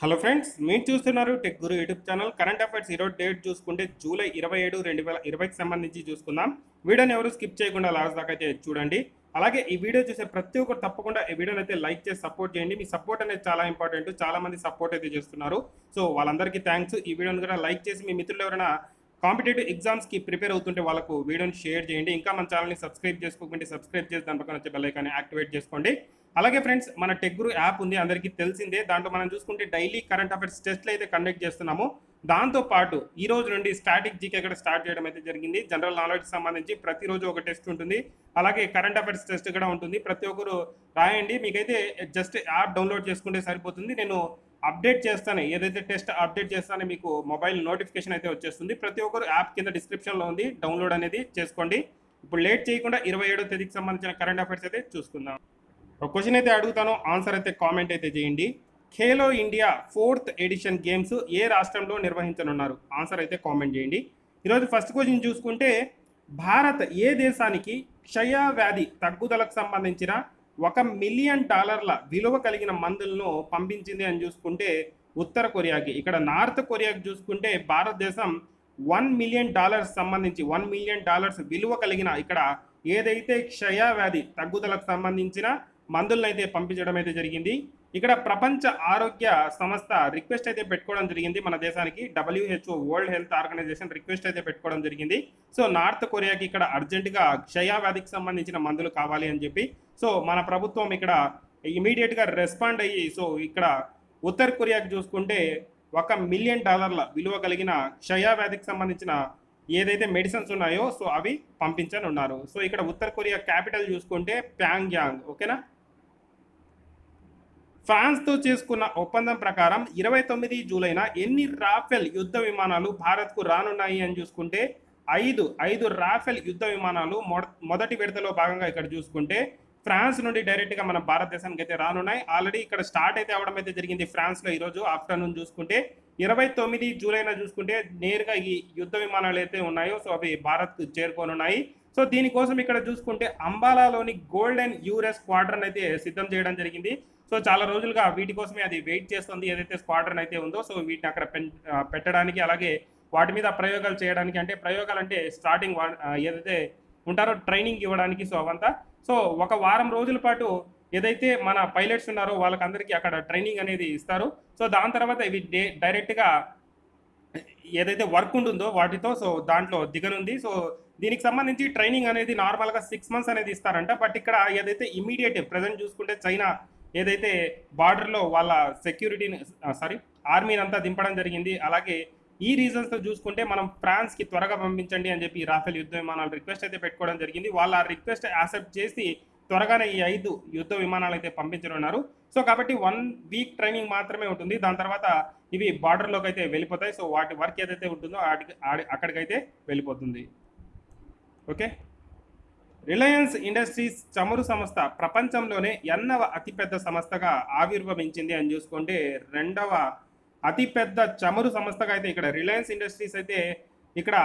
Hello friends, మీరు చూస్తున్నారు tech గురు YouTube channel. Current affairs ఈరోజు డేట్ చూసుకుంటే జూలై 27, 2020కి సంబంధించి చూసుకుందాం. వీడియోని ఎవరు స్కిప్ చేయకుండా లాస్ట్ దాకా అయితే చూడండి. అలాగే ఈ వీడియో చూసే ప్రతి ఒక్కరు తప్పకుండా ఈ వీడియోని అయితే లైక్ చేసి సపోర్ట్ చేయండి. మీ సపోర్ట్ అనేది చాలా ఇంపార్టెంట్. చాలా మంది సపోర్ట్ అయితే చేస్తున్నారు. సో వాళ్ళందరికీ థ్యాంక్స్. ఈ వీడియోని కూడా లైక్ చేసి మీ మిత్రులు ఎవరైనా కాంపిటేటివ్ ఎగ్జామ్స్కి ప్రిపేర్ అవుతుంటే వాళ్ళకు వీడియోని షేర్ చేయండి. ఇంకా మన ఛానల్ని సబ్స్క్రైబ్ చేసుకోకుంటే సబ్స్క్రైబ్ చేసి దాని పక్కన వచ్చే బెల్ ఐకాన్ని యాక్టివేట్ చేసుకోండి. అలాగే ఫ్రెండ్స్, మన టెక్ గురు యాప్ ఉంది, అందరికీ తెలిసిందే. దాంట్లో మనం చూసుకుంటే డైలీ కరెంట్ అఫైర్స్ టెస్ట్లు అయితే కండక్ట్ చేస్తున్నాము. దాంతో పాటు ఈ రోజు నుండి స్టాటిక్ జీకే కూడా స్టార్ట్ చేయడం అయితే జరిగింది. జనరల్ నాలెడ్జ్ సంబంధించి ప్రతిరోజు ఒక టెస్ట్ ఉంటుంది. అలాగే కరెంట్ అఫైర్స్ టెస్ట్ కూడా ఉంటుంది. ప్రతి ఒక్కరు రాయండి. మీకైతే జస్ట్ యాప్ డౌన్లోడ్ చేసుకుంటే సరిపోతుంది. నేను అప్డేట్ చేస్తాను, ఏదైతే టెస్ట్ అప్డేట్ చేస్తానో మీకు మొబైల్ నోటిఫికేషన్ అయితే వచ్చేస్తుంది. ప్రతి ఒక్కరు యాప్ కింద డిస్క్రిప్షన్లో ఉంది, డౌన్లోడ్ అనేది చేసుకోండి. ఇప్పుడు లేట్ చేయకుండా 27వ తేదీకి సంబంధించిన కరెంట్ అఫైర్స్ అయితే చూసుకుందాం. ఒక క్వశ్చన్ అయితే అడుగుతాను, ఆన్సర్ అయితే కామెంట్ అయితే చేయండి. Khelo India 4th edition games ఏ రాష్ట్రంలో నిర్వహించనున్నారు? ఆన్సర్ అయితే కామెంట్ చేయండి. ఈరోజు ఫస్ట్ క్వశ్చన్ చూసుకుంటే, భారత్ ఏ దేశానికి క్షయ వ్యాధి తగ్గుదలకు సంబంధించిన $1 మిలియన్ విలువ కలిగిన మందులను పంపించింది అని చూసుకుంటే ఉత్తర కొరియాకి. ఇక్కడ నార్త్ కొరియాకి చూసుకుంటే భారతదేశం $1 మిలియన్ సంబంధించి $1 మిలియన్ విలువ కలిగిన ఇక్కడ ఏదైతే క్షయ వ్యాధి తగ్గుదలకు సంబంధించిన మందులను అయితే పంపించడం అయితే జరిగింది. ఇక్కడ ప్రపంచ ఆరోగ్య సంస్థ రిక్వెస్ట్ అయితే పెట్టుకోవడం జరిగింది మన దేశానికి. WHO world health organization request అయితే పెట్టుకోవడం జరిగింది. సో నార్త్ కొరియాకి ఇక్కడ అర్జెంటుగా క్షయ వ్యాధికి సంబంధించిన మందులు కావాలి అని చెప్పి సో మన ప్రభుత్వం ఇక్కడ ఇమీడియట్గా రెస్పాండ్ అయ్యి సో ఇక్కడ ఉత్తర కొరియాకి చూసుకుంటే $1 మిలియన్ విలువ కలిగిన క్షయ వ్యాధికి సంబంధించిన ఏదైతే మెడిసిన్స్ ఉన్నాయో సో అవి పంపించనున్నారు. సో ఇక్కడ ఉత్తర కొరియా క్యాపిటల్ చూసుకుంటే ప్యాంగ్యాంగ్. ఓకేనా. ఫ్రాన్స్తో చేసుకున్న ఒప్పందం ప్రకారం 29 జూలైన ఎన్ని రాఫెల్ యుద్ధ విమానాలు భారత్కు రానున్నాయి అని చూసుకుంటే ఐదు రాఫెల్ యుద్ధ విమానాలు మొదటి విడతలో భాగంగా ఇక్కడ చూసుకుంటే ఫ్రాన్స్ నుండి డైరెక్ట్గా మన భారతదేశానికి అయితే రానున్నాయి. ఆల్రెడీ ఇక్కడ స్టార్ట్ అయితే అవడం అయితే జరిగింది ఫ్రాన్స్లో. ఈరోజు ఆఫ్టర్నూన్ చూసుకుంటే 29 జూలైన చూసుకుంటే నేరుగా ఈ యుద్ధ విమానాలు అయితే ఉన్నాయో సో అవి భారత్కు చేరుకోనున్నాయి. సో దీనికోసం ఇక్కడ చూసుకుంటే అంబాలాలోని గోల్డెన్ యూరెస్ స్క్వాడ్రన్ అయితే సిద్ధం చేయడం జరిగింది. సో చాలా రోజులుగా వీటి కోసమే అది వెయిట్ చేస్తుంది, ఏదైతే స్క్వాడ్రన్ అయితే ఉందో సో వీటిని అక్కడ పెట్టడానికి అలాగే వాటి మీద ప్రయోగాలు చేయడానికి. అంటే ప్రయోగాలు అంటే స్టార్టింగ్ ఏదైతే ఉంటారో ట్రైనింగ్ ఇవ్వడానికి. సో అవంతా సో ఒక వారం రోజుల పాటు ఏదైతే మన పైలట్స్ ఉన్నారో వాళ్ళకందరికీ అక్కడ ట్రైనింగ్ అనేది ఇస్తారు. సో దాని తర్వాత ఇవి డైరెక్ట్గా ఏదైతే వర్క్ ఉంటుందో వాటితో సో దాంట్లో దిగనుంది. సో దీనికి సంబంధించి ట్రైనింగ్ అనేది నార్మల్గా 6 months అనేది ఇస్తారంట. బట్ ఇక్కడ ఏదైతే ఇమీడియట్ ప్రజెంట్ చూసుకుంటే చైనా ఏదైతే బార్డర్లో వాళ్ళ సెక్యూరిటీని ఆర్మీని అంతా దింపడం జరిగింది. అలాగే ఈ రీజన్స్తో చూసుకుంటే మనం ఫ్రాన్స్కి త్వరగా పంపించండి అని చెప్పి రాఫెల్ యుద్ధ విమానాలు రిక్వెస్ట్ అయితే పెట్టుకోవడం జరిగింది. వాళ్ళ రిక్వెస్ట్ యాక్సెప్ట్ చేసి త్వరగానే ఈ 5 యుద్ధ విమానాలు అయితే పంపించనున్నారు. సో కాబట్టి 1 వీక్ ట్రైనింగ్ మాత్రమే ఉంటుంది. దాని తర్వాత ఇవి బార్డర్లోకి అయితే వెళ్ళిపోతాయి. సో వాటి వర్క్ ఏదైతే ఉంటుందో అక్కడికైతే వెళ్ళిపోతుంది. ఓకే. రిలయన్స్ ఇండస్ట్రీస్ చమురు సంస్థ ప్రపంచంలోనే 8వ అతిపెద్ద సంస్థగా ఆవిర్భవించింది అని చూసుకుంటే 2వ అతిపెద్ద చమురు సంస్థగా అయితే ఇక్కడ రిలయన్స్ ఇండస్ట్రీస్ అయితే ఇక్కడ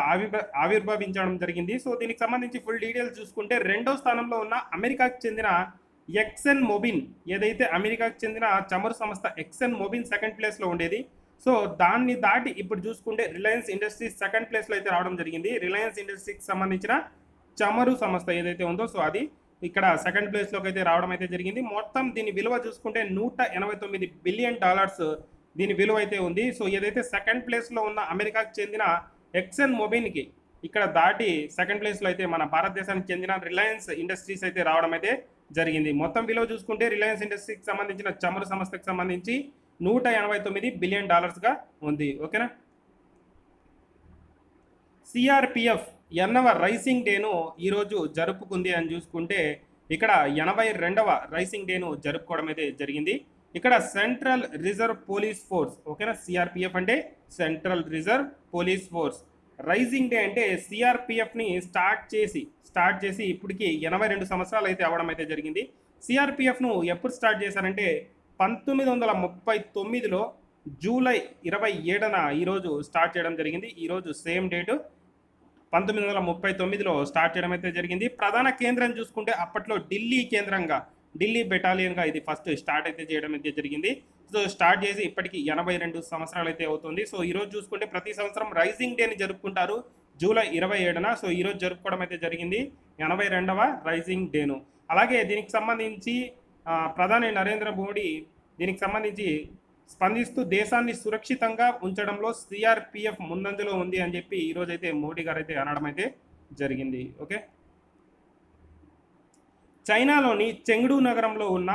ఆవిర్భవించడం జరిగింది. సో దీనికి సంబంధించి ఫుల్ డీటెయిల్స్ చూసుకుంటే 2వ స్థానంలో ఉన్న అమెరికాకు చెందిన ఎక్సెన్ మొబిన్, ఏదైతే అమెరికాకు చెందిన చమురు సంస్థ ఎక్సెన్ మొబిన్ 2nd ప్లేస్లో ఉండేది. సో దాన్ని దాటి ఇప్పుడు చూసుకుంటే రిలయన్స్ ఇండస్ట్రీస్ 2nd ప్లేస్లో అయితే రావడం జరిగింది. రిలయన్స్ ఇండస్ట్రీకి సంబంధించిన చమురు సంస్థ ఏదైతే ఉందో సో అది ఇక్కడ 2nd ప్లేస్లోకి అయితే రావడం అయితే జరిగింది. మొత్తం దీని విలువ చూసుకుంటే $189 బిలియన్ దీని విలువ అయితే ఉంది. సో ఏదైతే 2nd ప్లేస్లో ఉన్న అమెరికాకు చెందిన ఎక్సెన్ మొబిన్కి ఇక్కడ దాటి 2nd ప్లేస్లో అయితే మన భారతదేశానికి చెందిన రిలయన్స్ ఇండస్ట్రీస్ అయితే రావడం అయితే జరిగింది. మొత్తం విలువ చూసుకుంటే రిలయన్స్ ఇండస్ట్రీకి సంబంధించిన చమురు సంస్థకు సంబంధించి $189 బిలియన్ ఉంది. ఓకేనా. సిఆర్పిఎఫ్ 8వ రైసింగ్ డేను ఈరోజు జరుపుకుంది అని చూసుకుంటే ఇక్కడ 82వ రైసింగ్ డేను జరుపుకోవడం అయితే జరిగింది. ఇక్కడ సెంట్రల్ రిజర్వ్ పోలీస్ ఫోర్స్. ఓకేనా. సిఆర్పిఎఫ్ అంటే central reserve police force. Rising day అంటే సిఆర్పిఎఫ్ని స్టార్ట్ చేసి ఇప్పటికి 82 సంవత్సరాలు అయితే అవడం అయితే జరిగింది. సిఆర్పిఎఫ్ను ఎప్పుడు స్టార్ట్ చేశారంటే 1939లో జూలై 27న ఈరోజు స్టార్ట్ చేయడం జరిగింది. ఈరోజు సేమ్ డేటు 1939లో స్టార్ట్ చేయడం అయితే జరిగింది. ప్రధాన కేంద్రం చూసుకుంటే అప్పట్లో ఢిల్లీ కేంద్రంగా ఢిల్లీ బెటాలియన్గా ఇది ఫస్ట్ స్టార్ట్ అయితే చేయడం అయితే జరిగింది. సో స్టార్ట్ చేసి ఇప్పటికి 82 సంవత్సరాలు అయితే అవుతుంది. సో ఈరోజు చూసుకుంటే ప్రతి సంవత్సరం రైజింగ్ డేని జరుపుకుంటారు జూలై 27న. సో ఈరోజు జరుపుకోవడం అయితే జరిగింది 82వ రైజింగ్ డేను. అలాగే దీనికి సంబంధించి ప్రధాని నరేంద్ర మోడీ దీనికి సంబంధించి స్పందిస్తూ దేశాన్ని సురక్షితంగా ఉంచడంలో సిఆర్పిఎఫ్ ముందంజలో ఉంది అని చెప్పి ఈరోజైతే మోడీ గారు అయితే అనడం అయితే జరిగింది. ఓకే, చైనాలోని చెంగ్డు నగరంలో ఉన్న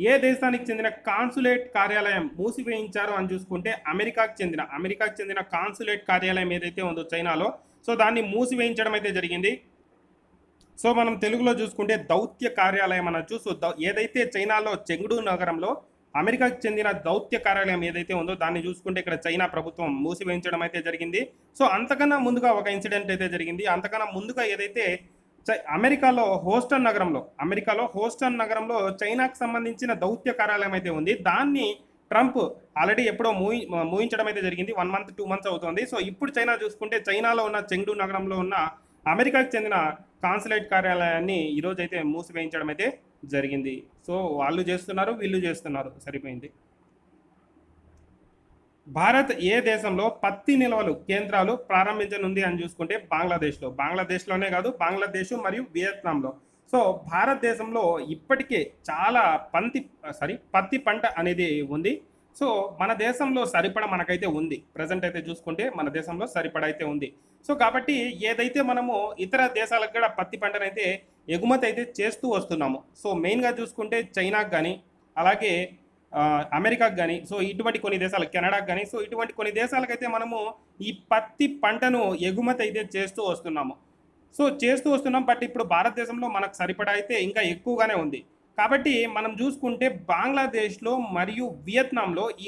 ఏ దేశానికి చెందిన కాన్సులేట్ కార్యాలయం మూసివేయించారు అని చూసుకుంటే అమెరికాకు చెందిన కాన్సులేట్ కార్యాలయం ఏదైతే ఉందో చైనాలో, సో దాన్ని మూసివేయించడం అయితే జరిగింది. సో మనం తెలుగులో చూసుకుంటే దౌత్య కార్యాలయం అనొచ్చు. సో ఏదైతే చైనాలో చెంగ్డు నగరంలో అమెరికాకు చెందిన దౌత్య కార్యాలయం ఏదైతే ఉందో దాన్ని చూసుకుంటే ఇక్కడ చైనా ప్రభుత్వం మూసివేయించడం అయితే జరిగింది. సో అంతకన్నా ముందుగా ఒక ఇన్సిడెంట్ అయితే జరిగింది. అంతకన్నా ముందుగా ఏదైతే అమెరికాలో హోస్టన్ నగరంలో చైనాకు సంబంధించిన దౌత్య కార్యాలయం అయితే ఉంది, దాన్ని ట్రంప్ ఆల్రెడీ ఎప్పుడో మూయించడం అయితే జరిగింది. 1 month 2 months అవుతుంది. సో ఇప్పుడు చైనా చూసుకుంటే చైనాలో ఉన్న చెంగ్డు నగరంలో ఉన్న అమెరికాకు చెందిన కాన్సులేట్ కార్యాలయాన్ని ఈరోజు అయితే మూసివేయించడం అయితే జరిగింది. సో వాళ్ళు చేస్తున్నారు, వీళ్ళు చేస్తున్నారు, సరిపోయింది. భారత్ ఏ దేశంలో పత్తి నిల్వలు కేంద్రాలు ప్రారంభించనుంది అని చూసుకుంటే బంగ్లాదేశ్లోనే కాదు, బంగ్లాదేశ్ మరియు వియత్నాంలో. సో భారతదేశంలో ఇప్పటికే చాలా పత్తి పంట అనేది ఉంది. సో మన దేశంలో సరిపడ మనకైతే ఉంది. ప్రజెంట్ అయితే చూసుకుంటే మన దేశంలో సరిపడ అయితే ఉంది. సో కాబట్టి ఏదైతే మనము ఇతర దేశాలకు కూడా పత్తి పంటనైతే ఎగుమతి అయితే చేస్తూ వస్తున్నాము. సో మెయిన్గా చూసుకుంటే చైనాకు కానీ, అలాగే అమెరికాకు కానీ, సో ఇటువంటి కొన్ని దేశాలు, కెనడాకు కానీ, సో ఇటువంటి కొన్ని దేశాలకైతే మనము ఈ పత్తి పంటను ఎగుమతి అయితే చేస్తూ వస్తున్నాం. బట్ ఇప్పుడు భారతదేశంలో మనకు సరిపడా అయితే ఇంకా ఎక్కువగానే ఉంది. కాబట్టి మనం చూసుకుంటే బంగ్లాదేశ్లో మరియు వియత్నాంలో ఈ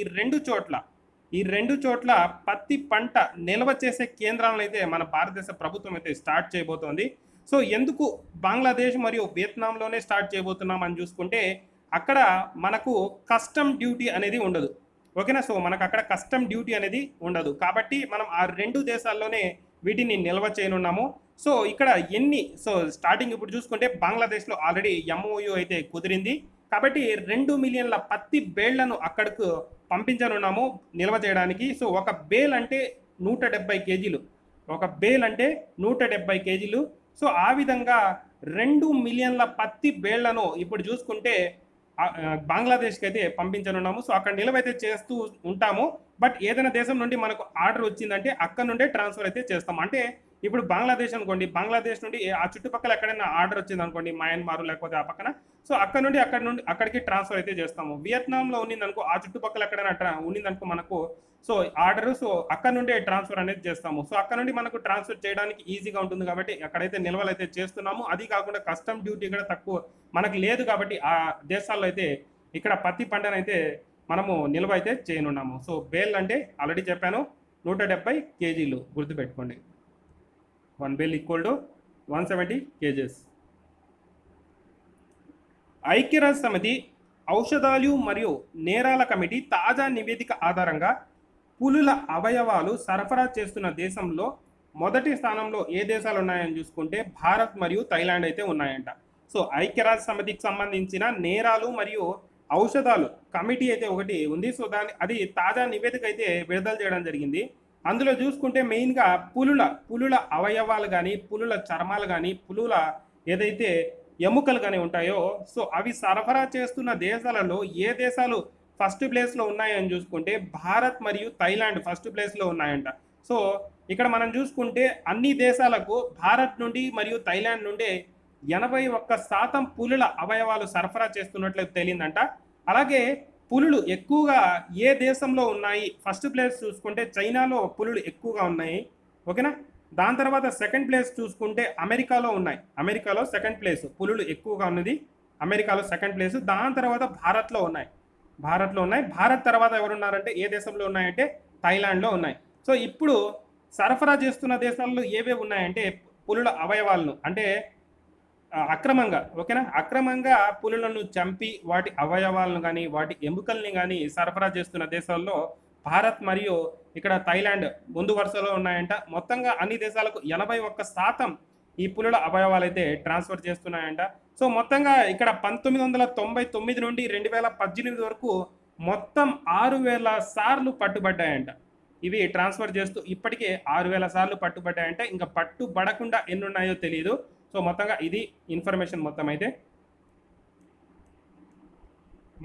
రెండు చోట్ల పత్తి పంట నిల్వ చేసే కేంద్రాలను అయితే మన భారతదేశ ప్రభుత్వం అయితే స్టార్ట్ చేయబోతోంది. సో ఎందుకు బంగ్లాదేశ్ మరియు వియత్నాంలోనే స్టార్ట్ చేయబోతున్నాం అని చూసుకుంటే అక్కడ మనకు కస్టమ్ డ్యూటీ అనేది ఉండదు. ఓకేనా, సో మనకు అక్కడ కస్టమ్ డ్యూటీ అనేది ఉండదు. కాబట్టి మనం ఆ 2 దేశాల్లోనే వీటిని నిల్వ చేయనున్నాము. సో ఇక్కడ స్టార్టింగ్ ఇప్పుడు చూసుకుంటే బంగ్లాదేశ్లో ఆల్రెడీ MOU అయితే కుదిరింది. కాబట్టి 2 మిలియన్ల పత్తి బేళ్లను అక్కడకు పంపించనున్నాము నిల్వ చేయడానికి. సో ఒక బేల్ అంటే 170 కేజీలు, సో ఆ విధంగా 2 మిలియన్ల పత్తి బేళ్లను ఇప్పుడు చూసుకుంటే బంగ్లాదేశ్కి అయితే పంపించనున్నాము. సో అక్కడ నిల్వ అయితే చేస్తూ ఉంటాము. బట్ ఏదైనా దేశం నుండి మనకు ఆర్డర్ వచ్చిందంటే అక్కడ నుండే ట్రాన్స్ఫర్ అయితే చేస్తాం. అంటే ఇప్పుడు బంగ్లాదేశ్ అనుకోండి, బంగ్లాదేశ్ నుండి ఆ చుట్టుపక్కల ఎక్కడైనా ఆర్డర్ వచ్చింది అనుకోండి, మయన్మార్ లేకపోతే ఆ పక్కన, సో అక్కడ నుండి అక్కడికి ట్రాన్స్ఫర్ అయితే చేస్తాము. వియత్నాంలో ఉన్నిందనుకో, ఆ చుట్టుపక్కల ఎక్కడైనా ఉన్నిందనుకో మనకు, సో ఆర్డర్, సో అక్కడ నుండే ట్రాన్స్ఫర్ అనేది చేస్తాము. సో అక్కడ నుండి మనకు ట్రాన్స్ఫర్ చేయడానికి ఈజీగా ఉంటుంది కాబట్టి అక్కడైతే నిల్వలు అయితే చేస్తున్నాము. అది కాకుండా కస్టమ్ డ్యూటీ కూడా తక్కువ మనకు లేదు కాబట్టి ఆ దేశాల్లో అయితే ఇక్కడ పత్తి పంటనైతే మనము నిల్వ అయితే చేయనున్నాము. సో బేల్ అంటే ఆల్రెడీ చెప్పాను, 170 కేజీలు గుర్తుపెట్టుకోండి. 1 బేల్ ఈక్వల్ టు 170 కేజెస్. ఐక్యరాజ్య సమితి ఔషధాలు మరియు నేరాల కమిటీ తాజా నివేదిక ఆధారంగా పులుల అవయవాలు సరఫరా చేస్తున్న దేశంలో మొదటి స్థానంలో ఏ దేశాలు ఉన్నాయని చూసుకుంటే భారత్ మరియు థైలాండ్ అయితే ఉన్నాయంట. సో ఐక్యరాజ్య సమితికి సంబంధించిన నేరాలు మరియు ఔషధాలు కమిటీ అయితే ఒకటి ఉంది. సో అది తాజా నివేదిక అయితే విడుదల చేయడం జరిగింది. అందులో చూసుకుంటే మెయిన్గా పులుల అవయవాలు కానీ, పులుల చర్మాలు కానీ, పులుల ఏదైతే ఎముకలు కానీ ఉంటాయో, సో అవి సరఫరా చేస్తున్న దేశాలలో ఏ దేశాలు ఫస్ట్ ప్లేస్లో ఉన్నాయని చూసుకుంటే భారత్ మరియు థైలాండ్ ఫస్ట్ ప్లేస్లో ఉన్నాయంట. సో ఇక్కడ మనం చూసుకుంటే అన్ని దేశాలకు భారత్ నుండి మరియు థైలాండ్ నుండి 81% పులుల అవయవాలు సరఫరా చేస్తున్నట్లు తేలిందంట. అలాగే పులులు ఎక్కువగా ఏ దేశంలో ఉన్నాయి, ఫస్ట్ ప్లేస్ చూసుకుంటే చైనాలో పులులు ఎక్కువగా ఉన్నాయి. ఓకేనా, దాని తర్వాత సెకండ్ ప్లేస్ చూసుకుంటే అమెరికాలో ఉన్నాయి. అమెరికాలో సెకండ్ ప్లేస్ పులులు ఎక్కువగా ఉన్నది, అమెరికాలో సెకండ్ ప్లేస్. దాని తర్వాత భారత్లో ఉన్నాయి. భారత్ తర్వాత ఎవరున్నారంటే ఏ దేశంలో ఉన్నాయంటే థైలాండ్లో ఉన్నాయి. సో ఇప్పుడు సరఫరా చేస్తున్న దేశాల్లో ఏవే ఉన్నాయంటే పులుల అవయవాలను, అంటే అక్రమంగా, ఓకేనా, అక్రమంగా పులులను చంపి వాటి అవయవాలను కానీ వాటి ఎముకల్ని కానీ సరఫరా చేస్తున్న దేశాల్లో భారత్ మరియు ఇక్కడ థైలాండ్ ముందు వరుసలో ఉన్నాయంట. మొత్తంగా అన్ని దేశాలకు 81% ఈ పులుల అవయవాలు అయితే ట్రాన్స్ఫర్ చేస్తున్నాయంట. సో మొత్తంగా ఇక్కడ 1999 నుండి 2018 వరకు మొత్తం 6,000 సార్లు పట్టుబడ్డాయంట. ఇవి ట్రాన్స్ఫర్ చేస్తూ ఇప్పటికే 6,000 సార్లు పట్టుబడ్డాయంటే ఇంకా పట్టుబడకుండా ఎన్ని ఉన్నాయో తెలియదు. సో మొత్తంగా ఇది ఇన్ఫర్మేషన్ మొత్తం అయితే.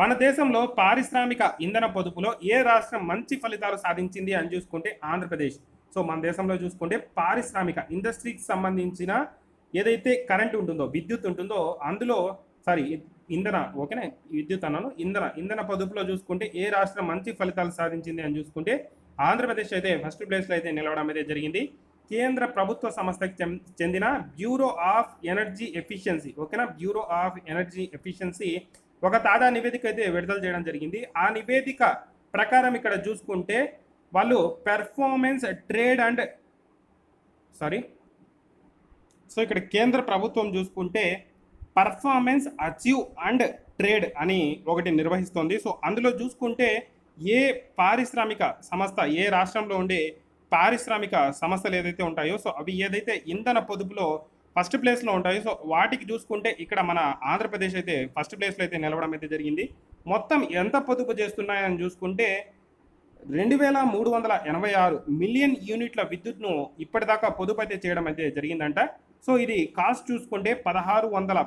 మన దేశంలో పారిశ్రామిక ఇంధన పొదుపులో ఏ రాష్ట్రం మంచి ఫలితాలు సాధించింది అని చూసుకుంటే ఆంధ్రప్రదేశ్. సో మన దేశంలో చూసుకుంటే పారిశ్రామిక ఇండస్ట్రీకి సంబంధించిన ఏదైతే కరెంట్ ఉంటుందో, విద్యుత్ ఉంటుందో అందులో సారీ ఇంధన ఓకేనా, విద్యుత్ అన్నాను, ఇంధన పొదుపులో చూసుకుంటే ఏ రాష్ట్రం మంచి ఫలితాలు సాధించింది అని చూసుకుంటే ఆంధ్రప్రదేశ్ అయితే ఫస్ట్ ప్లేస్లో అయితే నిలవడం అయితే జరిగింది. కేంద్ర ప్రభుత్వ సంస్థకి చెందిన బ్యూరో ఆఫ్ ఎనర్జీ ఎఫిషియన్సీ ఓకేనా, బ్యూరో ఆఫ్ ఎనర్జీ ఎఫిషియన్సీ ఒక తాజా నివేదిక అయితే విడుదల చేయడం జరిగింది. ఆ నివేదిక ప్రకారం ఇక్కడ చూసుకుంటే వాళ్ళు పెర్ఫార్మెన్స్ ట్రేడ్ అండ్ సో ఇక్కడ కేంద్ర ప్రభుత్వం చూసుకుంటే పర్ఫార్మెన్స్ అచీవ్ అండ్ ట్రేడ్ అని ఒకటి నిర్వహిస్తోంది. సో అందులో చూసుకుంటే ఏ పారిశ్రామిక సంస్థ, ఏ రాష్ట్రంలో ఉండే పారిశ్రామిక సంస్థలు ఏదైతే ఉంటాయో సో అవి ఏదైతే ఇంధన పొదుపులో ఫస్ట్ ప్లేస్లో ఉంటాయి. సో వాటికి చూసుకుంటే ఇక్కడ మన ఆంధ్రప్రదేశ్ అయితే ఫస్ట్ ప్లేస్లో అయితే నిలవడం అయితే జరిగింది. మొత్తం ఎంత పొదుపు చేస్తున్నాయని చూసుకుంటే 2,386 మిలియన్ యూనిట్ల విద్యుత్ను ఇప్పటిదాకా పొదుపు అయితే చేయడం అయితే జరిగిందంట. సో ఇది కాస్ట్ చూసుకుంటే 1,600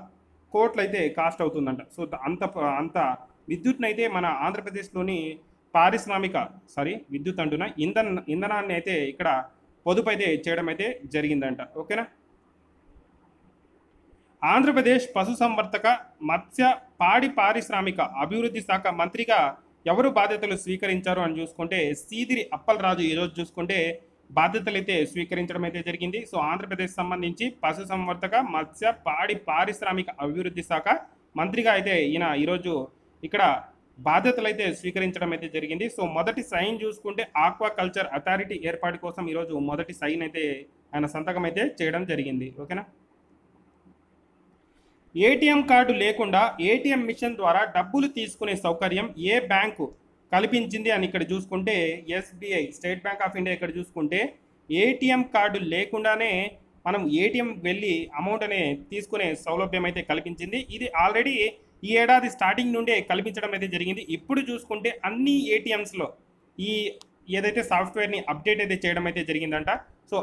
కోట్లు అయితే కాస్ట్ అవుతుందంట. సో అంత విద్యుత్ని అయితే మన ఆంధ్రప్రదేశ్లోని పారిశ్రామిక విద్యుత్ అంటున్నా ఇంధనాన్ని అయితే ఇక్కడ పొదుపు అయితే చేయడం అయితే జరిగిందంట. ఓకేనా. ఆంధ్రప్రదేశ్ పశుసంవర్ధక మత్స్య పాడి పారిశ్రామిక అభివృద్ధి శాఖ మంత్రిగా ఎవరు బాధ్యతలు స్వీకరించారు అని చూసుకుంటే సీదిరి అప్పలరాజు ఈరోజు చూసుకుంటే బాధ్యతలు అయితే స్వీకరించడం అయితే జరిగింది. సో ఆంధ్రప్రదేశ్ సంబంధించి పశుసంవర్ధక మత్స్య పాడి పారిశ్రామిక అభివృద్ధి శాఖ మంత్రిగా అయితే ఈయన ఈరోజు ఇక్కడ బాధ్యతలు అయితే స్వీకరించడం అయితే జరిగింది. సో మొదటి సైన్ చూసుకుంటే ఆక్వా కల్చర్ అథారిటీ ఏర్పాటు కోసం ఈరోజు మొదటి సైన్ అయితే ఆయన సంతకం అయితే చేయడం జరిగింది. ఓకేనా. ఏటీఎం కార్డు లేకుండా ఏటీఎం మిషన్ ద్వారా డబ్బులు తీసుకునే సౌకర్యం ఏ బ్యాంకు కల్పించింది అని ఇక్కడ చూసుకుంటే SBI, state bank of India. ఇక్కడ చూసుకుంటే ఏటీఎం కార్డు లేకుండానే మనం ఏటీఎం వెళ్ళి అమౌంట్ అనే తీసుకునే సౌలభ్యం అయితే కల్పించింది. ఇది ఆల్రెడీ ఈ ఏడాది స్టార్టింగ్ నుండే కల్పించడం అయితే జరిగింది. ఇప్పుడు చూసుకుంటే అన్ని ఏటీఎంస్లో ఈ ఏదైతే సాఫ్ట్వేర్ని అప్డేట్ అయితే చేయడం అయితే జరిగిందంట. సో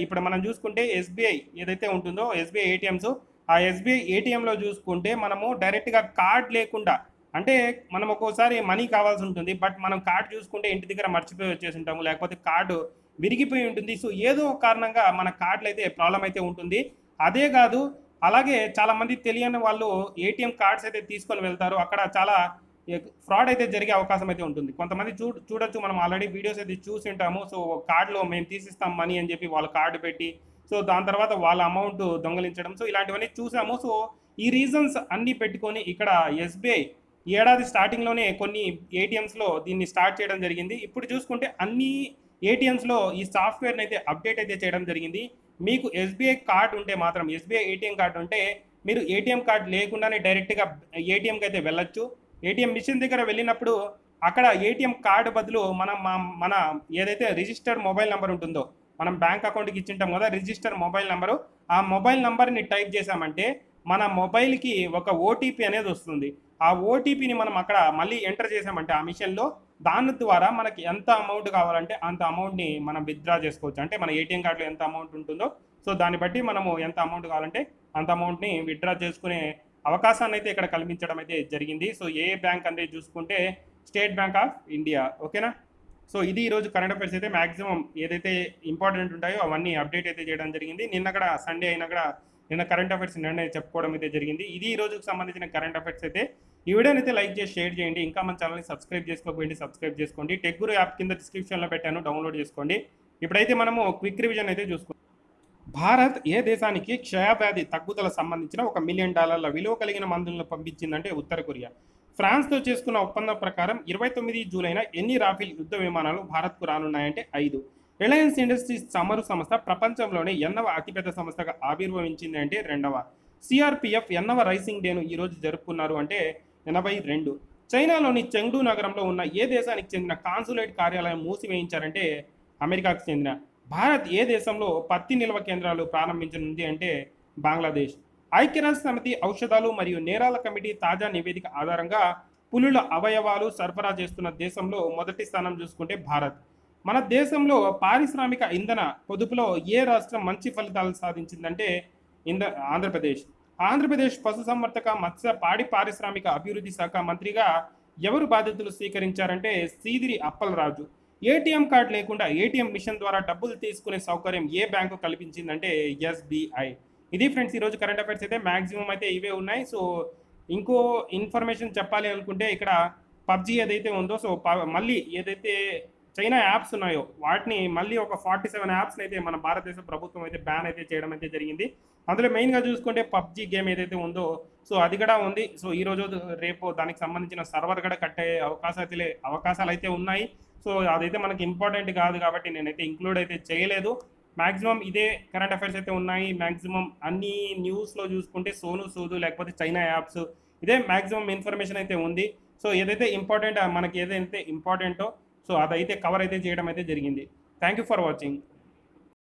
ఇప్పుడు మనం చూసుకుంటే ఎస్బీఐ ఏదైతే ఉంటుందో ఎస్బీఐ ఏటీఎంస్, ఆ ఎస్బీఐ ఏటీఎంలో చూసుకుంటే మనము డైరెక్ట్గా కార్డ్ లేకుండా, అంటే మనం ఒక్కోసారి మనీ కావాల్సి ఉంటుంది, బట్ మనం కార్డు చూసుకుంటే ఇంటి దగ్గర మర్చిపోయి వచ్చేసి ఉంటాము, లేకపోతే కార్డు విరిగిపోయి ఉంటుంది. సో ఏదో కారణంగా మన కార్డులు అయితే ప్రాబ్లం అయితే ఉంటుంది. అదే కాదు, అలాగే చాలామంది తెలియని వాళ్ళు ఏటీఎం కార్డ్స్ అయితే తీసుకొని వెళ్తారు, అక్కడ చాలా ఫ్రాడ్ అయితే జరిగే అవకాశం అయితే ఉంటుంది. కొంతమంది చూడొచ్చు, మనం ఆల్రెడీ వీడియోస్ అయితే చూసి ఉంటాము. సో కార్డులో మేము తీసిస్తాం మనీ అని చెప్పి వాళ్ళ కార్డు పెట్టి, సో దాని తర్వాత వాళ్ళ అమౌంట్ దొంగలించడం, సో ఇలాంటివన్నీ చూసాము. సో ఈ రీజన్స్ అన్నీ పెట్టుకొని ఇక్కడ ఎస్బీఐ ఈ ఏడాది స్టార్టింగ్లోనే కొన్ని ఏటీఎంస్లో దీన్ని స్టార్ట్ చేయడం జరిగింది. ఇప్పుడు చూసుకుంటే అన్ని ఏటీఎంస్లో ఈ సాఫ్ట్వేర్ని అయితే అప్డేట్ అయితే చేయడం జరిగింది. మీకు ఎస్బీఐ కార్డు ఉంటే మాత్రం, ఎస్బీఐ ఏటీఎం కార్డు ఉంటే మీరు ఏటీఎం కార్డు లేకుండానే డైరెక్ట్గా ఏటీఎంకి అయితే వెళ్ళొచ్చు. ఏటీఎం మిషన్ దగ్గర వెళ్ళినప్పుడు అక్కడ ఏటీఎం కార్డు బదులు మన ఏదైతే రిజిస్టర్డ్ మొబైల్ నెంబర్ ఉంటుందో, మనం బ్యాంక్ అకౌంట్కి ఇచ్చింటాం కదా రిజిస్టర్ మొబైల్ నెంబరు, ఆ మొబైల్ నెంబర్ని టైప్ చేసామంటే మన మొబైల్కి ఒక ఓటీపీ అనేది వస్తుంది. ఆ ఓటీపీని మనం అక్కడ మళ్ళీ ఎంటర్ చేసామంటే ఆ మిషన్లో, దాని ద్వారా మనకి ఎంత అమౌంట్ కావాలంటే అంత అమౌంట్ని మనం విత్డ్రా చేసుకోవచ్చు. అంటే మన ఏటీఎం కార్డులో ఎంత అమౌంట్ ఉంటుందో సో దాన్ని బట్టి మనము ఎంత అమౌంట్ కావాలంటే అంత అమౌంట్ని విత్డ్రా చేసుకునే అవకాశాన్ని అయితే ఇక్కడ కల్పించడం అయితే జరిగింది. సో ఏ బ్యాంక్ అనేది చూసుకుంటే స్టేట్ బ్యాంక్ ఆఫ్ ఇండియా. ఓకేనా. సో ఇది ఈరోజు కరెంట్ అఫైర్స్ అయితే మ్యాక్సిమం ఏదైతే ఇంపార్టెంట్ ఉంటాయో అవన్నీ అప్డేట్ అయితే చేయడం జరిగింది. నిన్న కూడా సండే అయినా కూడా నిన్న కరెంట్ అఫైర్స్ నిన్న చెప్పుకోవడం అయితే జరిగింది. ఇది ఈ రోజుకు సంబంధించిన కరెంట్ అఫైర్స్ అయితే. ఈ వీడియోని అయితే లైక్ చేసి షేర్ చేయండి. ఇంకా మన ఛానల్ని సబ్స్క్రైబ్ చేసుకోకపోయింది సబ్స్క్రైబ్ చేసుకోండి. టెక్ గురు యాప్ కింద డిస్క్రిప్షన్లో పెట్టాను, డౌన్లోడ్ చేసుకోండి. ఇప్పుడైతే మనము క్విక్ రివిజన్ అయితే చూసుకుంటాం. భారత్ ఏ దేశానికి క్షయవ్యాధి తగ్గుదల సంబంధించిన $1 మిలియన్ విలువ కలిగిన మందులను పంపించిందంటే ఉత్తర కొరియా. ఫ్రాన్స్తో చేసుకున్న ఒప్పందం ప్రకారం 29 జూలైన ఎన్ని రాఫెల్ యుద్ధ విమానాలు భారత్కు రానున్నాయంటే 5. రిలయన్స్ ఇండస్ట్రీస్ చమురు సంస్థ ప్రపంచంలోనే 8వ అతిపెద్ద సంస్థగా ఆవిర్భవించింది అంటే 2వ. సిఆర్పిఎఫ్ 8వ రైసింగ్ డేను ఈరోజు జరుపుకున్నారు అంటే 82. చైనాలోని చెంగ్డూ నగరంలో ఉన్న ఏ దేశానికి చెందిన కాన్సులేట్ కార్యాలయం మూసివేయించారంటే అమెరికాకు చెందిన. భారత్ ఏ దేశంలో పత్తి నిల్వ కేంద్రాలు ప్రారంభించనుంది అంటే బంగ్లాదేశ్. ఐక్యరాజ్య సమితి ఔషధాలు మరియు నేరాల కమిటీ తాజా నివేదిక ఆధారంగా పులుల అవయవాలు సరఫరా చేస్తున్న దేశంలో మొదటి స్థానం చూసుకుంటే భారత్. మన దేశంలో పారిశ్రామిక ఇంధన పొదుపులో ఏ రాష్ట్రం మంచి ఫలితాలు సాధించిందంటే ఇంద ఆంధ్రప్రదేశ్. ఆంధ్రప్రదేశ్ పశుసంవర్ధక మత్స్య పాడి పారిశ్రామిక అభివృద్ధి శాఖ మంత్రిగా ఎవరు బాధ్యతలు స్వీకరించారంటే సీదిరి అప్పలరాజు. ఏటీఎం కార్డు లేకుండా ఏటీఎం మిషన్ ద్వారా డబ్బులు తీసుకునే సౌకర్యం ఏ బ్యాంకు కల్పించిందంటే ఎస్బీఐ. ఇది ఫ్రెండ్స్ ఈరోజు కరెంట్ అఫైర్స్ అయితే మ్యాక్సిమం అయితే ఇవే ఉన్నాయి. సో ఇంకో ఇన్ఫర్మేషన్ చెప్పాలి అనుకుంటే ఇక్కడ పబ్జీ ఏదైతే ఉందో సో మళ్ళీ ఏదైతే చైనా యాప్స్ ఉన్నాయో వాటిని మళ్ళీ ఒక 47 యాప్స్ని అయితే మన భారతదేశ ప్రభుత్వం అయితే బ్యాన్ అయితే చేయడం అయితే జరిగింది. అందులో మెయిన్గా చూసుకుంటే పబ్జీ గేమ్ ఏదైతే ఉందో సో అది కూడా ఉంది. సో ఈరోజు రేపు దానికి సంబంధించిన సర్వర్ కూడా కట్టే అవకాశాలు అయితే ఉన్నాయి. సో అదైతే మనకి ఇంపార్టెంట్ కాదు కాబట్టి నేనైతే ఇంక్లూడ్ అయితే చేయలేదు. మ్యాక్సిమం ఇదే కరెంట్ అఫైర్స్ అయితే ఉన్నాయి. మ్యాక్సిమం అన్ని న్యూస్లో చూసుకుంటే సోను సూదు లేకపోతే చైనా యాప్స్ ఇదే మ్యాక్సిమం ఇన్ఫర్మేషన్ అయితే ఉంది. సో ఏదైతే ఇంపార్టెంటో సో అదైతే కవర్ అయితే చేయడం అయితే జరిగింది. Thank you for watching.